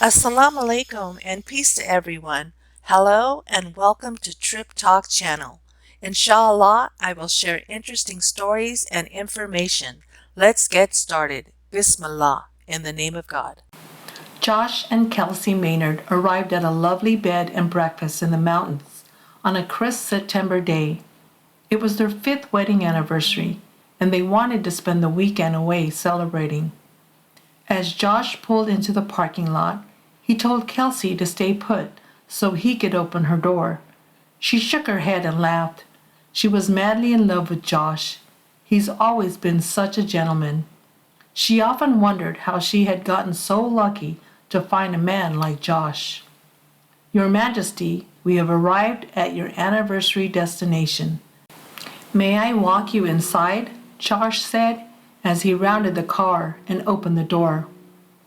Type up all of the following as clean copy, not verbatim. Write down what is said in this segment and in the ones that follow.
Assalamu alaikum and peace to everyone. Hello and welcome to Trip Talk channel. Inshallah, I will share interesting stories and information. Let's get started. Bismillah, in the name of God. Josh and Kelsey Maynard arrived at a lovely bed and breakfast in the mountains on a crisp September day. It was their 5th wedding anniversary, and they wanted to spend the weekend away celebrating. As Josh pulled into the parking lot, he told Kelsey to stay put so he could open her door. She shook her head and laughed. She was madly in love with Josh. He's always been such a gentleman. She often wondered how she had gotten so lucky to find a man like Josh. Your Majesty, we have arrived at your anniversary destination. May I walk you inside? Josh said as he rounded the car and opened the door.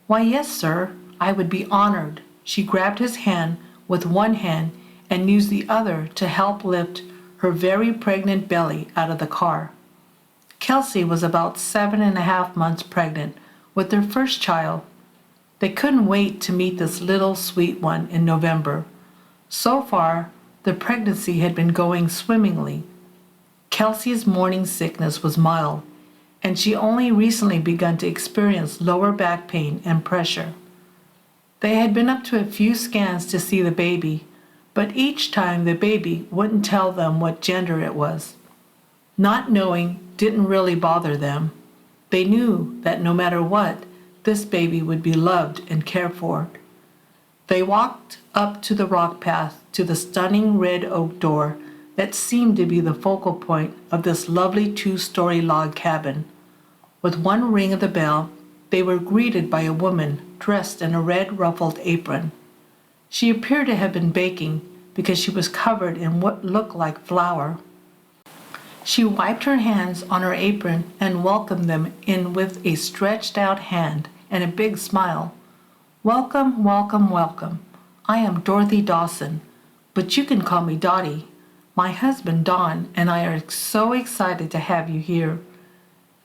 Why, yes, sir, I would be honored. She grabbed his hand with one hand and used the other to help lift her very pregnant belly out of the car. Kelsey was about 7.5 months pregnant with their first child. They couldn't wait to meet this little sweet one in November. So far, the pregnancy had been going swimmingly. Kelsey's morning sickness was mild, and she only recently begun to experience lower back pain and pressure. They had been up to a few scans to see the baby, but each time the baby wouldn't tell them what gender it was. Not knowing didn't really bother them. They knew that no matter what, this baby would be loved and cared for. They walked up to the rock path to the stunning red oak door that seemed to be the focal point of this lovely 2-story log cabin. With one ring of the bell, they were greeted by a woman dressed in a red ruffled apron. She appeared to have been baking because she was covered in what looked like flour. She wiped her hands on her apron and welcomed them in with a stretched out hand and a big smile. Welcome, welcome, welcome. I am Dorothy Dawson, but you can call me Dottie. My husband Don and I are so excited to have you here.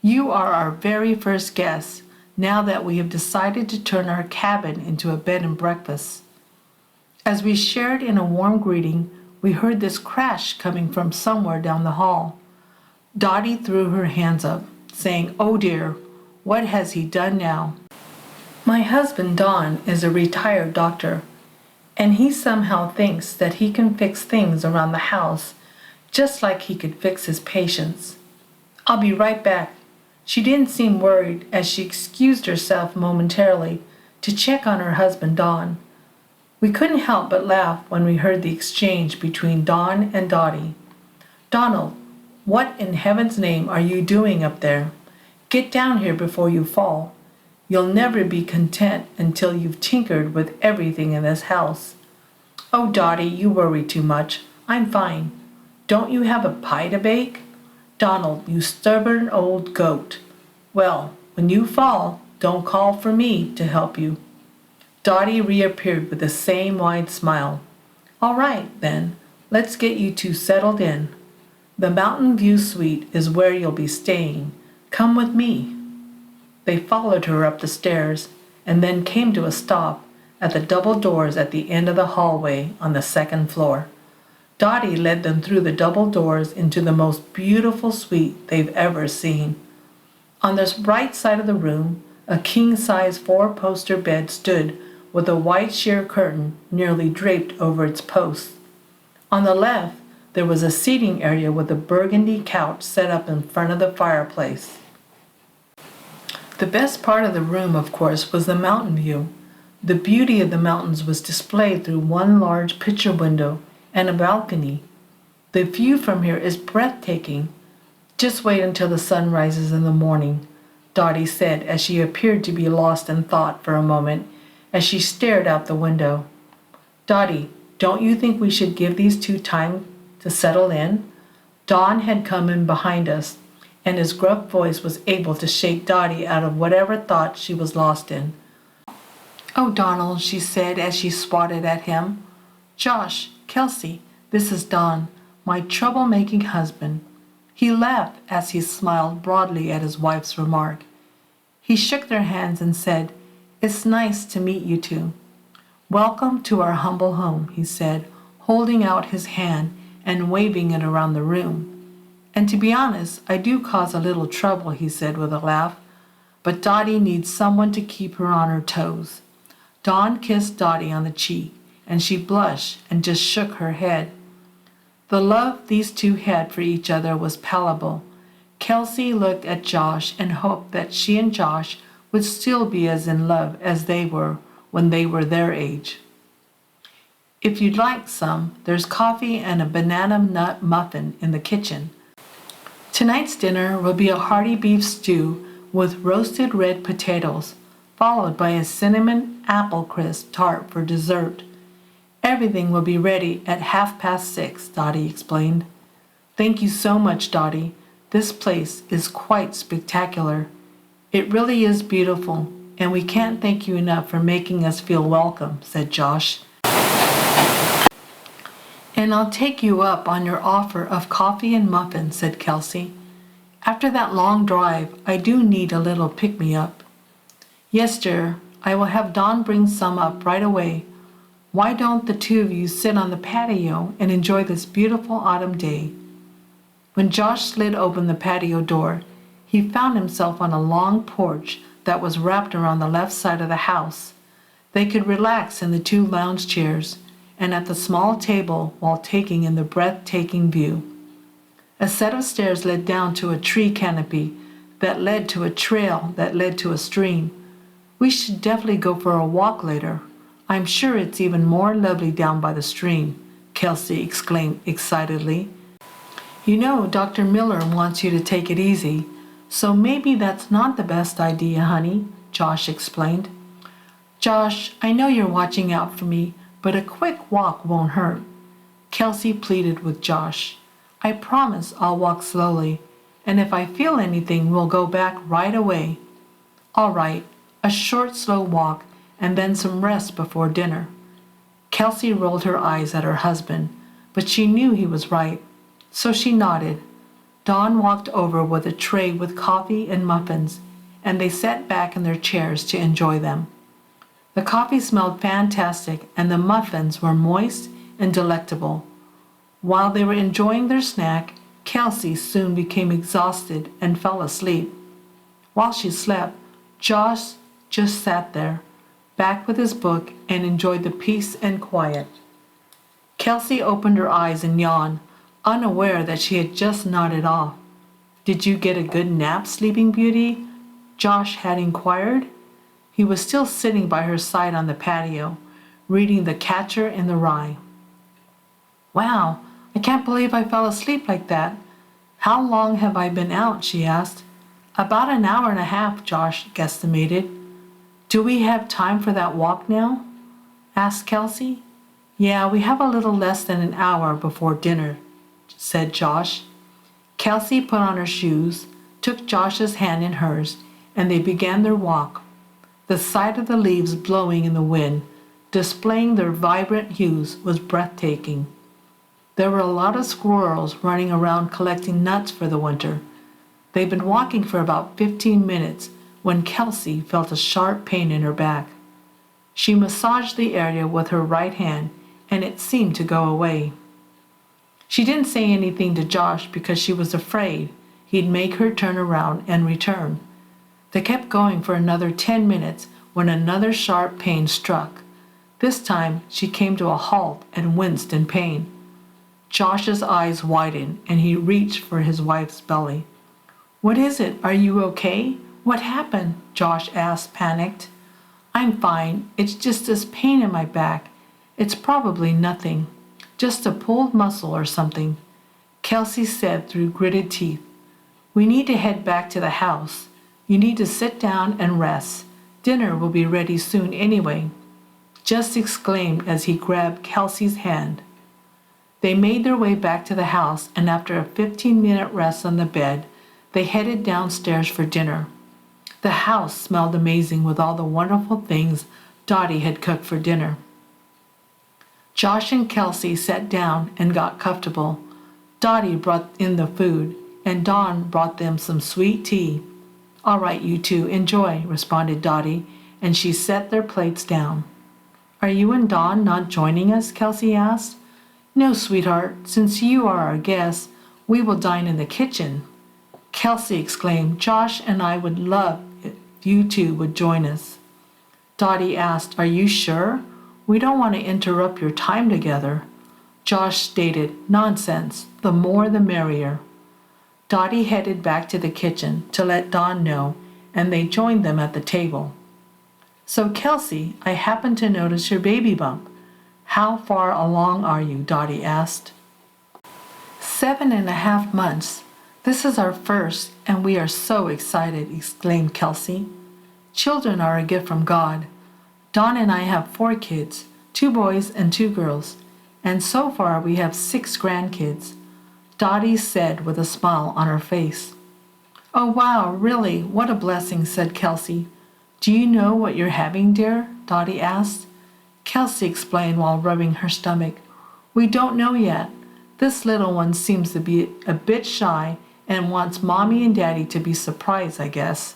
You are our very first guests now that we have decided to turn our cabin into a bed and breakfast. As we shared in a warm greeting, we heard this crash coming from somewhere down the hall. Dottie threw her hands up, saying, "Oh dear, what has he done now?" My husband Don is a retired doctor, and he somehow thinks that he can fix things around the house just like he could fix his patients. I'll be right back. She didn't seem worried as she excused herself momentarily to check on her husband Don. We couldn't help but laugh when we heard the exchange between Don and Dottie. Donald, what in heaven's name are you doing up there? Get down here before you fall. You'll never be content until you've tinkered with everything in this house. Oh, Dottie, you worry too much. I'm fine. Don't you have a pie to bake? Donald, you stubborn old goat. Well, when you fall, don't call for me to help you. Dottie reappeared with the same wide smile. All right, then, let's get you two settled in. The Mountain View Suite is where you'll be staying. Come with me. They followed her up the stairs and then came to a stop at the double doors at the end of the hallway on the 2nd floor. Dottie led them through the double doors into the most beautiful suite they've ever seen. On the right side of the room, a king-size 4-poster bed stood with a white sheer curtain nearly draped over its posts. On the left, there was a seating area with a burgundy couch set up in front of the fireplace. The best part of the room, of course, was the mountain view. The beauty of the mountains was displayed through one large picture window and a balcony. The view from here is breathtaking. Just wait until the sun rises in the morning, Dottie said as she appeared to be lost in thought for a moment as she stared out the window. Dottie, don't you think we should give these two time to settle in? Don had come in behind us, and his gruff voice was able to shake Dottie out of whatever thought she was lost in. Oh, Donald, she said as she swatted at him. Josh, Kelsey, this is Don, my troublemaking husband. He laughed as he smiled broadly at his wife's remark. He shook their hands and said, It's nice to meet you two. "Welcome to our humble home," he said, holding out his hand and waving it around the room. "And to be honest, I do cause a little trouble," he said with a laugh, "but Dottie needs someone to keep her on her toes." Don kissed Dottie on the cheek, and she blushed and just shook her head. The love these two had for each other was palpable. Kelsey looked at Josh and hoped that she and Josh would still be as in love as they were when they were their age. "If you'd like some, there's coffee and a banana nut muffin in the kitchen." Tonight's dinner will be a hearty beef stew with roasted red potatoes, followed by a cinnamon apple crisp tart for dessert. "Everything will be ready at 6:30, Dottie explained. "Thank you so much, Dottie. This place is quite spectacular. It really is beautiful, and we can't thank you enough for making us feel welcome," said Josh. "And I'll take you up on your offer of coffee and muffins," said Kelsey. "After that long drive, I do need a little pick-me-up." "Yes, dear. I will have Don bring some up right away. Why don't the two of you sit on the patio and enjoy this beautiful autumn day?" When Josh slid open the patio door, he found himself on a long porch that was wrapped around the left side of the house. They could relax in the two lounge chairs and at the small table while taking in the breathtaking view. A set of stairs led down to a tree canopy that led to a trail that led to a stream. "We should definitely go for a walk later. I'm sure it's even more lovely down by the stream," Kelsey exclaimed excitedly. "You know, Dr. Miller wants you to take it easy, so maybe that's not the best idea, honey," Josh explained. "Josh, I know you're watching out for me, but a quick walk won't hurt," Kelsey pleaded with Josh. "I promise I'll walk slowly, and if I feel anything, we'll go back right away." "All right, a short, slow walk, and then some rest before dinner." Kelsey rolled her eyes at her husband, but she knew he was right, so she nodded. Dawn walked over with a tray with coffee and muffins, and they sat back in their chairs to enjoy them. The coffee smelled fantastic, and the muffins were moist and delectable. While they were enjoying their snack, Kelsey soon became exhausted and fell asleep. While she slept, Josh just sat there, back with his book, and enjoyed the peace and quiet. Kelsey opened her eyes and yawned, unaware that she had just nodded off. "Did you get a good nap, Sleeping Beauty?" Josh had inquired. He was still sitting by her side on the patio, reading The Catcher in the Rye. "Wow, I can't believe I fell asleep like that. How long have I been out?" she asked. "About an hour and a half," Josh guesstimated. "Do we have time for that walk now?" asked Kelsey. "Yeah, we have a little less than an hour before dinner," said Josh. Kelsey put on her shoes, took Josh's hand in hers, and they began their walk. The sight of the leaves blowing in the wind, displaying their vibrant hues, was breathtaking. There were a lot of squirrels running around collecting nuts for the winter. They'd been walking for about 15 minutes when Kelsey felt a sharp pain in her back. She massaged the area with her right hand, and it seemed to go away. She didn't say anything to Josh because she was afraid he'd make her turn around and return. They kept going for another 10 minutes when another sharp pain struck. This time she came to a halt and winced in pain. Josh's eyes widened and he reached for his wife's belly. "What is it? Are you okay? What happened?" Josh asked, panicked. "I'm fine. It's just this pain in my back. It's probably nothing. Just a pulled muscle or something," Kelsey said through gritted teeth. "We need to head back to the house. You need to sit down and rest. Dinner will be ready soon anyway," Just exclaimed as he grabbed Kelsey's hand. They made their way back to the house, and after a 15-minute rest on the bed, they headed downstairs for dinner. The house smelled amazing with all the wonderful things Dottie had cooked for dinner. Josh and Kelsey sat down and got comfortable. Dottie brought in the food, and Dawn brought them some sweet tea. "All right, you two, enjoy," responded Dottie, and she set their plates down. Are you and Dawn not joining us? Kelsey asked. No, sweetheart. Since you are our guest, we will dine in the kitchen. Kelsey exclaimed, Josh and I would love if you two would join us. Dottie asked, Are you sure? We don't want to interrupt your time together. Josh stated, Nonsense. The more the merrier. Dottie headed back to the kitchen to let Dawn know, and they joined them at the table. So, Kelsey, I happened to notice your baby bump. How far along are you? Dottie asked. 7.5 months. This is our first, and we are so excited, exclaimed Kelsey. Children are a gift from God. Dawn and I have 4 kids, 2 boys and 2 girls, and so far we have 6 grandkids, Dottie said with a smile on her face. Oh, wow, really, what a blessing, said Kelsey. Do you know what you're having, dear? Dottie asked. Kelsey explained while rubbing her stomach. We don't know yet. This little one seems to be a bit shy and wants Mommy and Daddy to be surprised, I guess.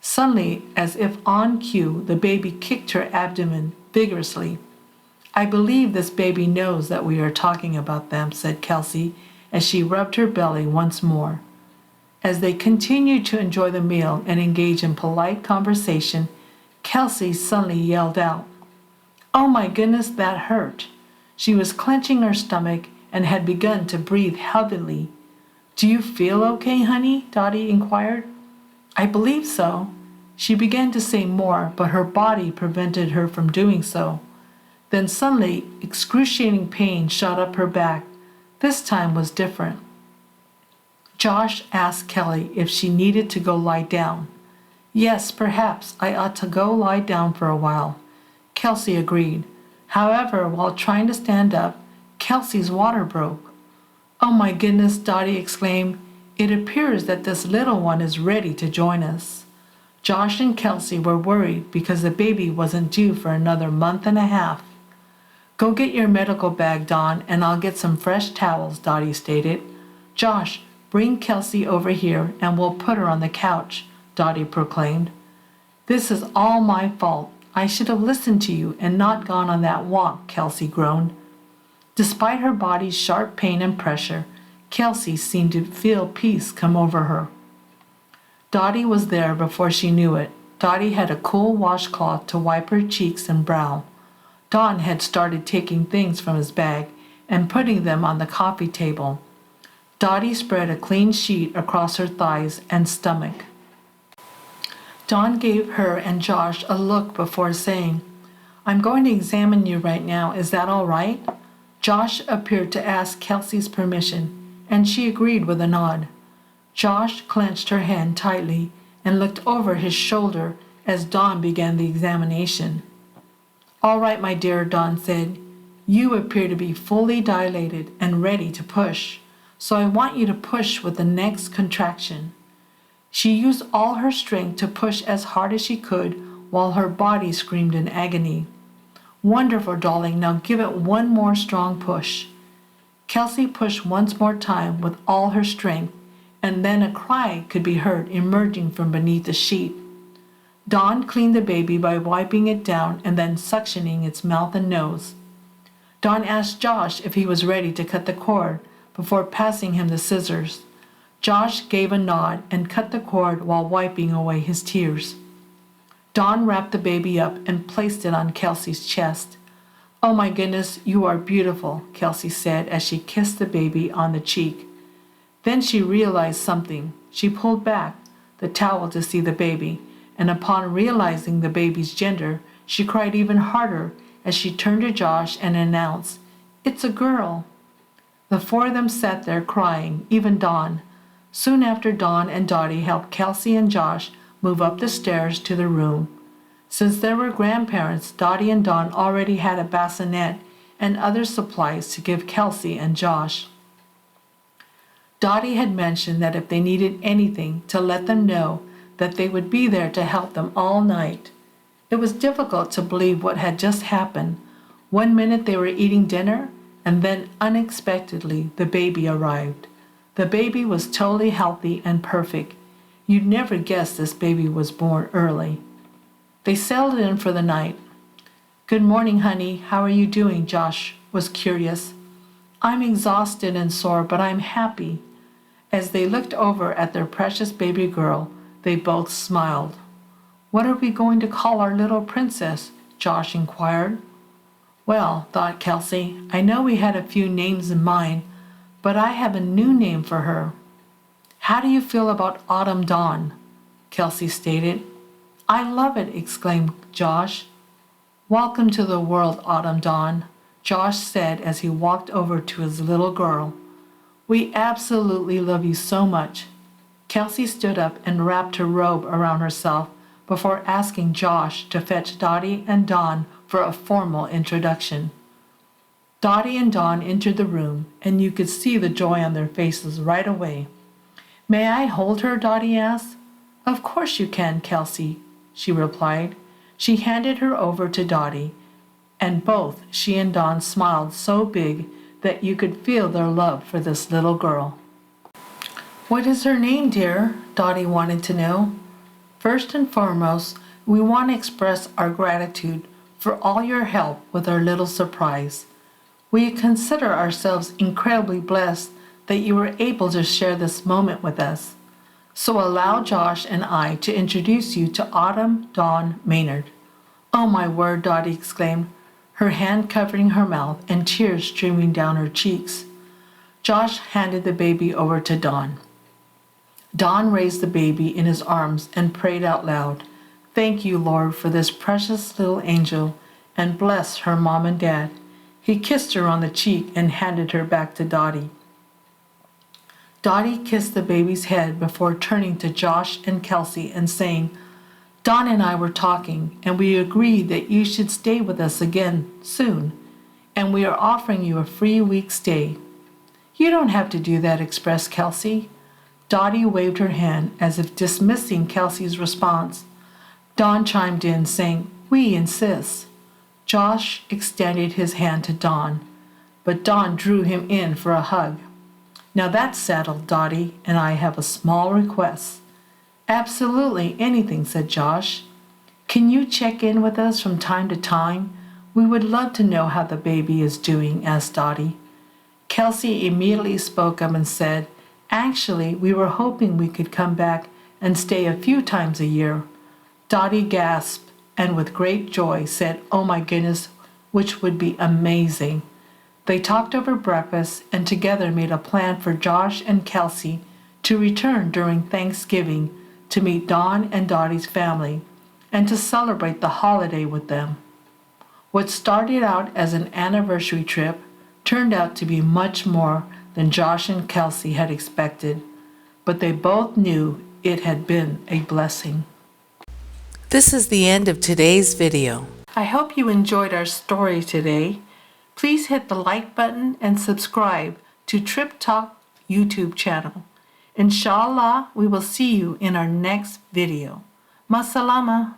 Suddenly, as if on cue, the baby kicked her abdomen vigorously. I believe this baby knows that we are talking about them, said Kelsey, as she rubbed her belly once more. As they continued to enjoy the meal and engage in polite conversation, Kelsey suddenly yelled out, Oh my goodness, that hurt. She was clenching her stomach and had begun to breathe heavily. Do you feel okay, honey? Dottie inquired. I believe so. She began to say more, but her body prevented her from doing so. Then suddenly, excruciating pain shot up her back. This time was different. Josh asked Kelly if she needed to go lie down. Yes, perhaps I ought to go lie down for a while. Kelsey agreed. However, while trying to stand up, Kelsey's water broke. Oh my goodness, Dottie exclaimed. It appears that this little one is ready to join us. Josh and Kelsey were worried because the baby wasn't due for another month and a half. Go get your medical bag, Dawn, and I'll get some fresh towels, Dottie stated. Josh, bring Kelsey over here and we'll put her on the couch, Dottie proclaimed. This is all my fault. I should have listened to you and not gone on that walk, Kelsey groaned. Despite her body's sharp pain and pressure, Kelsey seemed to feel peace come over her. Dottie was there before she knew it. Dottie had a cool washcloth to wipe her cheeks and brow. Don had started taking things from his bag and putting them on the coffee table. Dottie spread a clean sheet across her thighs and stomach. Don gave her and Josh a look before saying, I'm going to examine you right now. Is that all right? Josh appeared to ask Kelsey's permission, and she agreed with a nod. Josh clenched her hand tightly and looked over his shoulder as Don began the examination. All right, my dear, Don said. You appear to be fully dilated and ready to push, so I want you to push with the next contraction. She used all her strength to push as hard as she could while her body screamed in agony. Wonderful, darling. Now give it one more strong push. Kelsey pushed once more time with all her strength, and then a cry could be heard emerging from beneath the sheet. Dawn cleaned the baby by wiping it down and then suctioning its mouth and nose. Dawn asked Josh if he was ready to cut the cord before passing him the scissors. Josh gave a nod and cut the cord while wiping away his tears. Dawn wrapped the baby up and placed it on Kelsey's chest. Oh my goodness, you are beautiful, Kelsey said as she kissed the baby on the cheek. Then she realized something. She pulled back the towel to see the baby, and upon realizing the baby's gender, she cried even harder as she turned to Josh and announced, It's a girl. The 4 of them sat there crying, even Dawn. Soon after, Dawn and Dottie helped Kelsey and Josh move up the stairs to the room. Since there were grandparents, Dottie and Dawn already had a bassinet and other supplies to give Kelsey and Josh. Dottie had mentioned that if they needed anything, to let them know that they would be there to help them all night. It was difficult to believe what had just happened. One minute they were eating dinner, and then unexpectedly the baby arrived. The baby was totally healthy and perfect. You'd never guess this baby was born early. They settled in for the night. Good morning, honey. How are you doing? Josh was curious. I'm exhausted and sore, but I'm happy. As they looked over at their precious baby girl, they both smiled. What are we going to call our little princess? Josh inquired. Well, thought Kelsey, I know we had a few names in mind, but I have a new name for her. How do you feel about Autumn Dawn? Kelsey stated. I love it, exclaimed Josh. Welcome to the world, Autumn Dawn, Josh said as he walked over to his little girl. We absolutely love you so much. Kelsey stood up and wrapped her robe around herself before asking Josh to fetch Dottie and Dawn for a formal introduction. Dottie and Dawn entered the room, and you could see the joy on their faces right away. May I hold her? Dottie asked. Of course you can, Kelsey, she replied. She handed her over to Dottie, and both she and Dawn smiled so big that you could feel their love for this little girl. What is her name, dear? Dottie wanted to know. First and foremost, we want to express our gratitude for all your help with our little surprise. We consider ourselves incredibly blessed that you were able to share this moment with us. So allow Josh and I to introduce you to Autumn Dawn Maynard. Oh my word, Dottie exclaimed, her hand covering her mouth and tears streaming down her cheeks. Josh handed the baby over to Dawn. Dawn raised the baby in his arms and prayed out loud, Thank you, Lord, for this precious little angel, and bless her mom and dad. He kissed her on the cheek and handed her back to Dottie. Dottie kissed the baby's head before turning to Josh and Kelsey and saying, Dawn and I were talking, and we agreed that you should stay with us again soon, and we are offering you a free week stay. You don't have to do that, expressed Kelsey. Dottie waved her hand as if dismissing Kelsey's response. Dawn chimed in, saying, We insist. Josh extended his hand to Dawn, but Dawn drew him in for a hug. Now that's settled, Dottie, and I have a small request. Absolutely anything, said Josh. Can you check in with us from time to time? We would love to know how the baby is doing, asked Dottie. Kelsey immediately spoke up and said, Actually, we were hoping we could come back and stay a few times a year. Dottie gasped and with great joy said, Oh my goodness, which would be amazing. They talked over breakfast and together made a plan for Josh and Kelsey to return during Thanksgiving to meet Dawn and Dottie's family and to celebrate the holiday with them. What started out as an anniversary trip turned out to be much more than Josh and Kelsey had expected, but they both knew it had been a blessing. This is the end of today's video. I hope you enjoyed our story today. Please hit the like button and subscribe to Trip Talk YouTube channel. Inshallah, we will see you in our next video. Masalama.